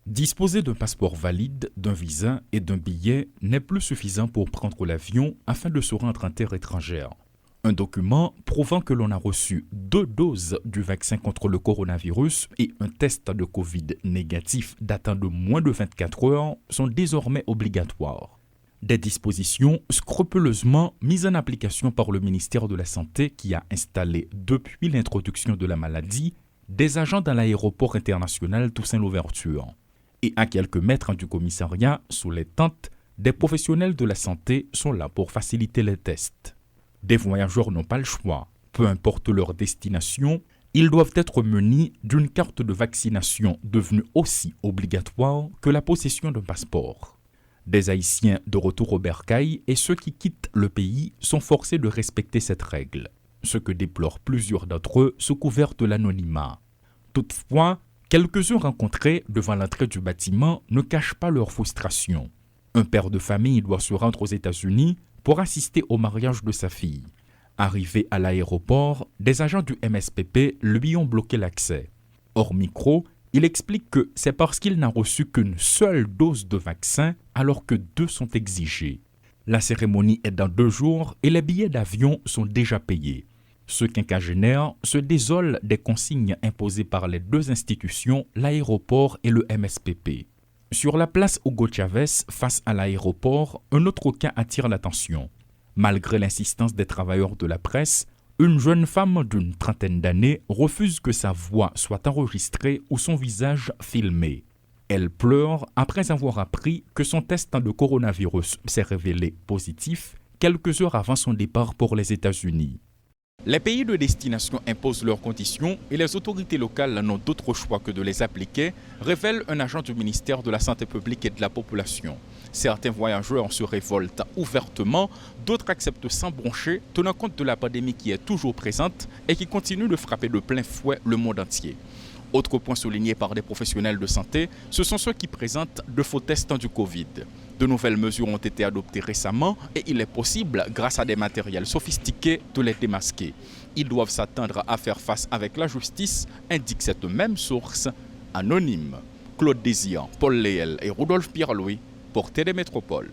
Disposer d'un passeport valide, d'un visa et d'un billet n'est plus suffisant pour prendre l'avion afin de se rendre en terre étrangère. Un document prouvant que l'on a reçu 2 doses du vaccin contre le coronavirus et un test de Covid négatif datant de moins de 24 heures sont désormais obligatoires. Des dispositions scrupuleusement mises en application par le ministère de la Santé qui a installé depuis l'introduction de la maladie des agents dans l'aéroport international Toussaint-Louverture. Et à quelques mètres du commissariat, sous les tentes, des professionnels de la santé sont là pour faciliter les tests. Des voyageurs n'ont pas le choix. Peu importe leur destination, ils doivent être munis d'une carte de vaccination devenue aussi obligatoire que la possession d'un passeport. Des Haïtiens de retour au bercail et ceux qui quittent le pays sont forcés de respecter cette règle, ce que déplorent plusieurs d'entre eux sous couvert de l'anonymat. Toutefois, quelques-uns rencontrés devant l'entrée du bâtiment ne cachent pas leur frustration. Un père de famille doit se rendre aux États-Unis pour assister au mariage de sa fille. Arrivé à l'aéroport, des agents du MSPP lui ont bloqué l'accès. Hors micro, il explique que c'est parce qu'il n'a reçu qu'une seule dose de vaccin alors que 2 sont exigées. La cérémonie est dans 2 jours et les billets d'avion sont déjà payés. Ce quinquagénaire se désole des consignes imposées par les 2 institutions, l'aéroport et le MSPP. Sur la place Hugo Chavez, face à l'aéroport, un autre cas attire l'attention. Malgré l'insistance des travailleurs de la presse, une jeune femme d'une trentaine d'années refuse que sa voix soit enregistrée ou son visage filmé. Elle pleure après avoir appris que son test de coronavirus s'est révélé positif quelques heures avant son départ pour les États-Unis. Les pays de destination imposent leurs conditions et les autorités locales n'ont d'autre choix que de les appliquer, révèle un agent du ministère de la Santé publique et de la Population. Certains voyageurs se révoltent ouvertement, d'autres acceptent sans broncher, tenant compte de la pandémie qui est toujours présente et qui continue de frapper de plein fouet le monde entier. Autre point souligné par des professionnels de santé, ce sont ceux qui présentent de faux tests du Covid. De nouvelles mesures ont été adoptées récemment et il est possible, grâce à des matériels sophistiqués, de les démasquer. Ils doivent s'attendre à faire face avec la justice, indique cette même source anonyme. Claude Désian, Paul Léel et Rudolphe Pierre-Louis pour Télémétropole.